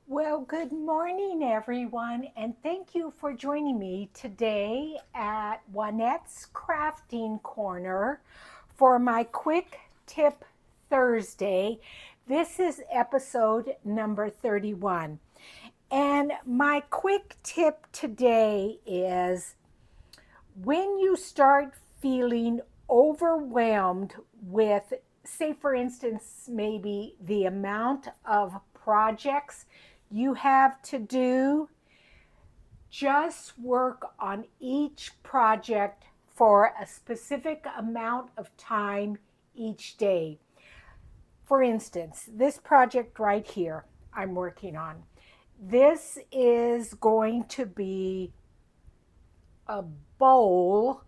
Well, good morning, everyone, and thank you for joining me today at Juanette's Crafting Corner for my Quick Tip Thursday. This is episode number 31. And my quick tip today is when you start feeling overwhelmed with, say, for instance, maybe the amount of projects you have to do, just work on each project for a specific amount of time each day. For instance, this project right here I'm working on, this is going to be a bowl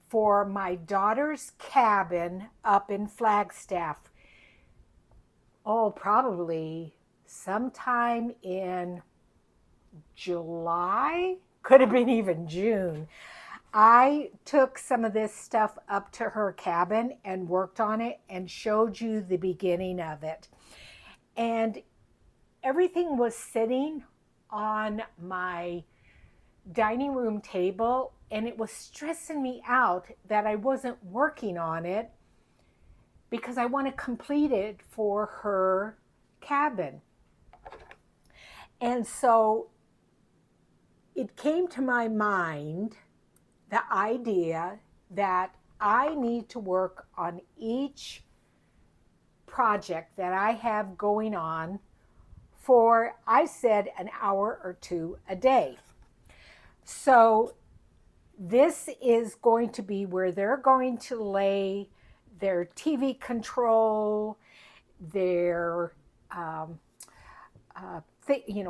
for my daughter's cabin up in Flagstaff. Oh, probably sometime in July, could have been even June. I took some of this stuff up to her cabin and worked on it and showed you the beginning of it. And everything was sitting on my dining room table, and it was stressing me out that I wasn't working on it because I want to complete it for her cabin. And so it came to my mind the idea that I need to work on each project that I have going on for, I said, an hour or two a day. So this is going to be where they're going to lay their TV control, their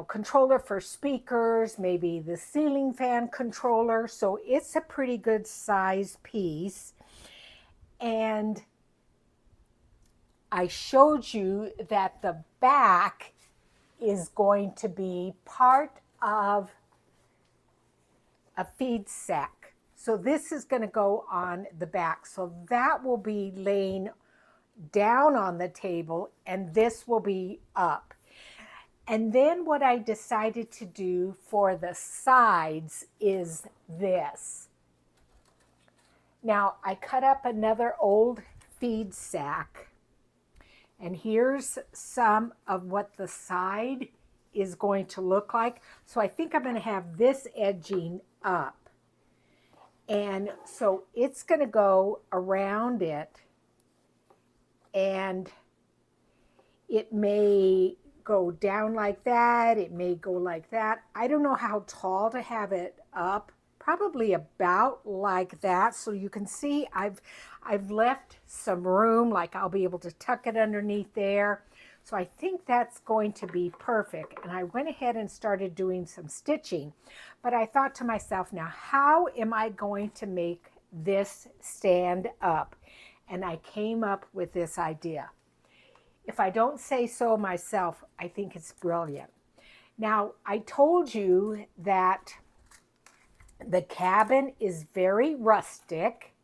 controller for speakers, maybe the ceiling fan controller. So it's a pretty good size piece. And I showed you that the back is going to be part of a feed sack. So this is going to go on the back. So that will be laying down on the table and this will be up. And then what I decided to do for the sides is this. Now I cut up another old feed sack, and here's some of what the side is going to look like. So I think I'm going to have this edging up. And so it's going to go around it, and it may go down like that. It may go like that. I don't know how tall to have it up. Probably about like that. So you can see I've left some room, like I'll be able to tuck it underneath there. So I think that's going to be perfect. And I went ahead and started doing some stitching. But I thought to myself, now how am I going to make this stand up? And I came up with this idea. If I don't say so myself, I think it's brilliant. Now, I told you that the cabin is very rustic,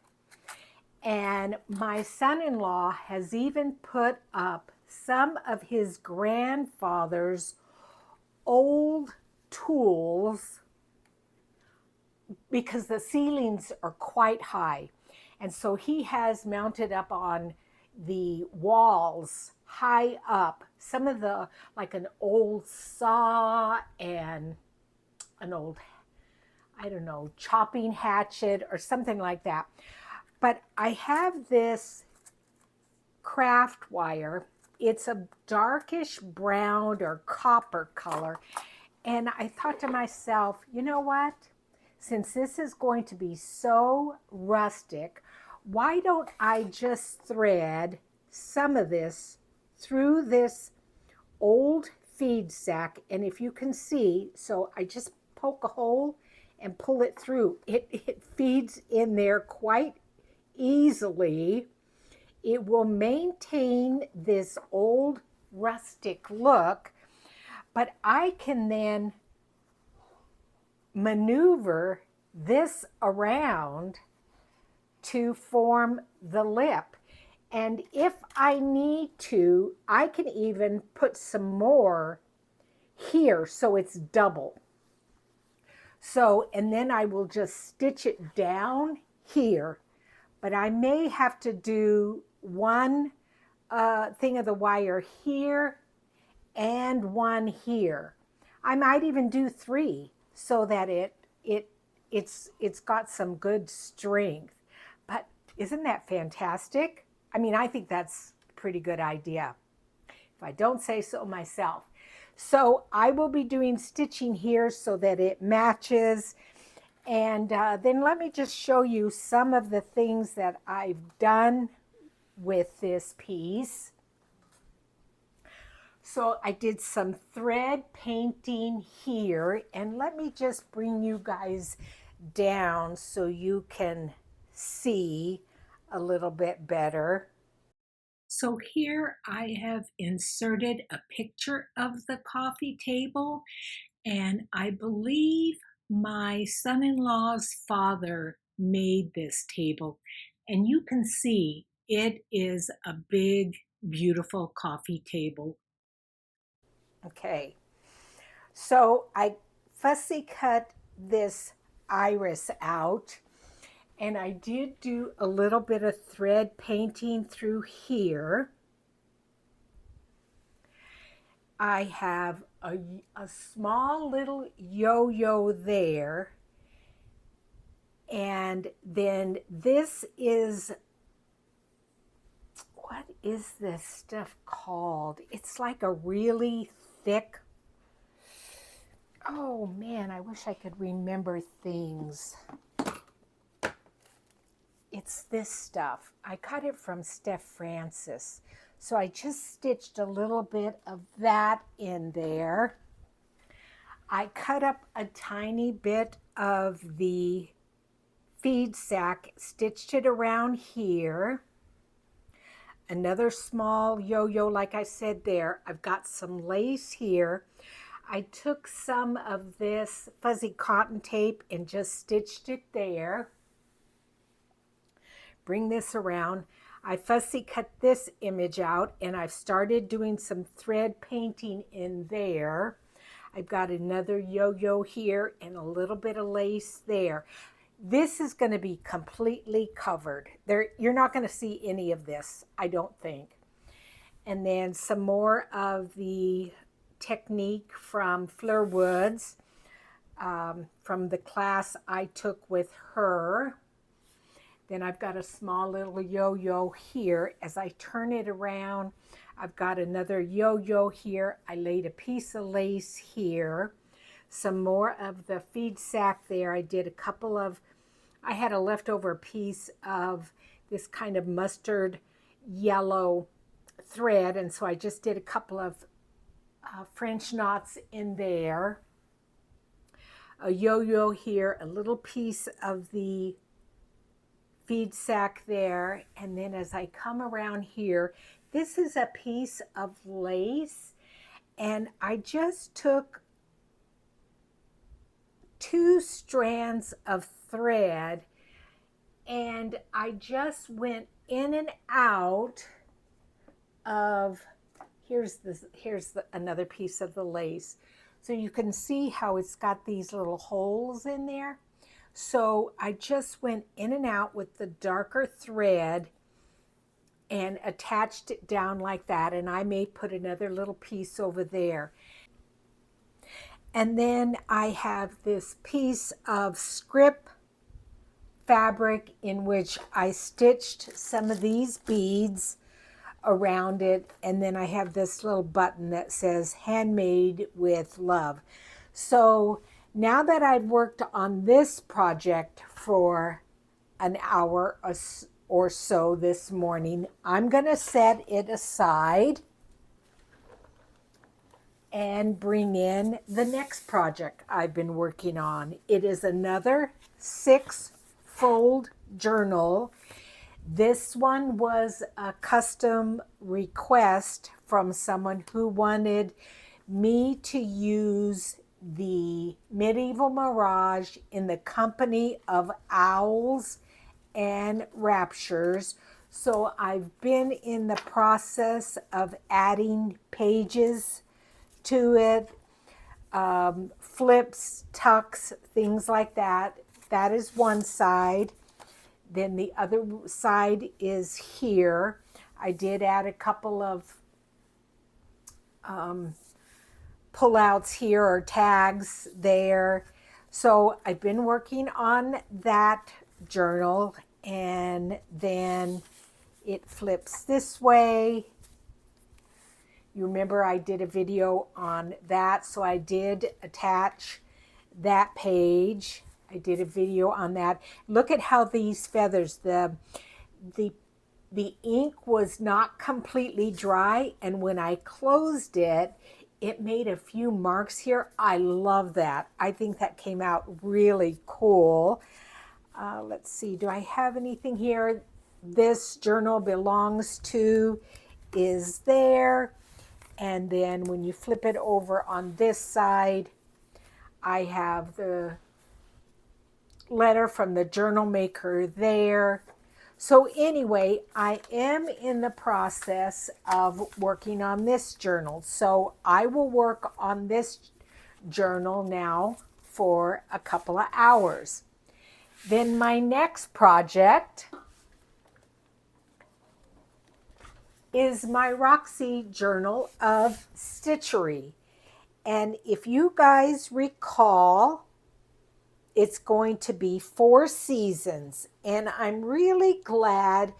and my son-in-law has even put up some of his grandfather's old tools because the ceilings are quite high. And so he has mounted up on the walls high up some of the, like an old saw and an old, I don't know, chopping hatchet or something like that. But I have this craft wire. It's a darkish brown or copper color. And I thought to myself, you know what? Since this is going to be so rustic, why don't I just thread some of this through this old feed sack? And if you can see, so I just poke a hole and pull it through. It feeds in there quite easily. It will maintain this old rustic look, but I can then maneuver this around to form the lip. And if I need to, I can even put some more here so it's double. So, and then I will just stitch it down here, but I may have to do one thing of the wire here and one here. I might even do 3 so that it's got some good strength. But isn't that fantastic? I mean, I think that's a pretty good idea, if I don't say so myself. So I will be doing stitching here so that it matches. And then let me just show you some of the things that I've done with this piece. So I did some thread painting here, and let me just bring you guys down so you can see a little bit better. So here I have inserted a picture of the coffee table, and I believe my son-in-law's father made this table. And you can see it is a big, beautiful coffee table. Okay, so I fussy cut this iris out, and I did do a little bit of thread painting through here. I have a small little yo-yo there, and then this is, what is this stuff called? It's like a really thick, oh man, I wish I could remember things. It's this stuff. I cut it from Steph Francis. So I just stitched a little bit of that in there. I cut up a tiny bit of the feed sack, stitched it around here. Another small yo-yo, like I said there. I've got some lace here. I took some of this fuzzy cotton tape and just stitched it there. Bring this around. I fussy cut this image out, and I've started doing some thread painting in there. I've got another yo-yo here and a little bit of lace there. This is going to be completely covered. You're not going to see any of this, I don't think. And then some more of the technique from Fleur Woods, from the class I took with her. Then I've got a small little yo-yo here. As I turn it around, I've got another yo-yo here. I laid a piece of lace here. Some more of the feed sack there. I did a couple of, I had a leftover piece of this kind of mustard yellow thread, and so I just did a couple of French knots in there. A yo-yo here, a little piece of the feed sack there, and then as I come around here, this is a piece of lace, and I just took 2 strands of thread and I just went in and out of, here's another piece of the lace. So you can see how it's got these little holes in there. So I just went in and out with the darker thread and attached it down like that, and I may put another little piece over there. And then I have this piece of script fabric in which I stitched some of these beads around it, and then I have this little button that says handmade with love. So now that I've worked on this project for an hour or so this morning, I'm going to set it aside and bring in the next project I've been working on. It is another 6-fold journal. This one was a custom request from someone who wanted me to use the Medieval Mirage in the company of owls and raptures. So I've been in the process of adding pages to it, flips, tucks, things like that. That is one side. Then the other side is here. I did add a couple of pullouts here or tags there. So I've been working on that journal, and then it flips this way. You remember I did a video on that, so I did attach that page. I did a video on that. Look at how these feathers, the ink was not completely dry, and when I closed it, it made a few marks here. I love that. I think that came out really cool. Let's see, do I have anything here? This journal belongs to is there. And then when you flip it over on this side, I have the letter from the journal maker there. So anyway, I am in the process of working on this journal. So I will work on this journal now for a couple of hours. Then my next project is my Roxy Journal of Stitchery. And if you guys recall, it's going to be 4 seasons. And I'm really glad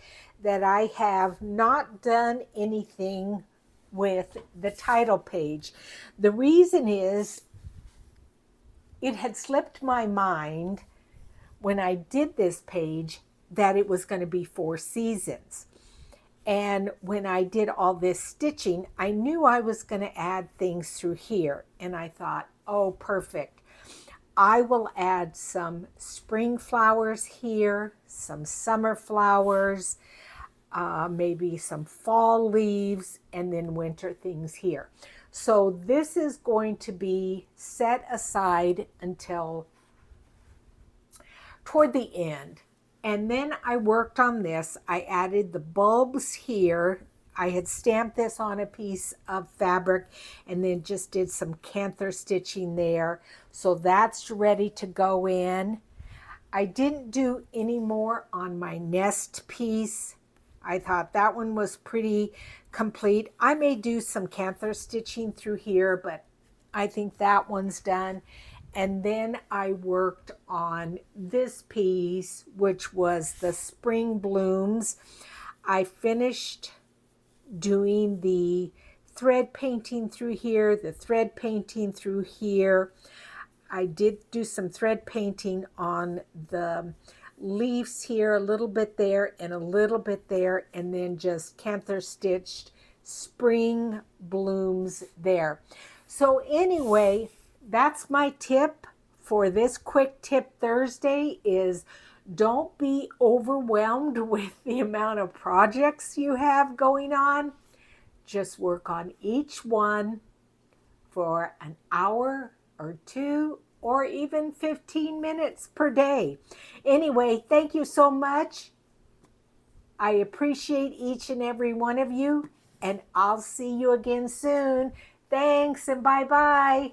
that I have not done anything with the title page. The reason is it had slipped my mind when I did this page that it was going to be 4 seasons. And when I did all this stitching, I knew I was going to add things through here. And I thought, oh, perfect. I will add some spring flowers here, some summer flowers, maybe some fall leaves, and then winter things here. So this is going to be set aside until toward the end. And then I worked on this. I added the bulbs here. I had stamped this on a piece of fabric and then just did some canthor stitching there. So that's ready to go in. I didn't do any more on my nest piece. I thought that one was pretty complete. I may do some canthor stitching through here, but I think that one's done. And then I worked on this piece, which was the spring blooms. I finished doing the thread painting through here, the thread painting through here. I did do some thread painting on the leaves here, a little bit there and a little bit there, and then just canthor stitched spring blooms there. So anyway, that's my tip for this Quick Tip Thursday is don't be overwhelmed with the amount of projects you have going on. Just work on each one for an hour or 2 or even 15 minutes per day. Anyway, thank you so much. I appreciate each and every one of you, and I'll see you again soon. Thanks and bye-bye.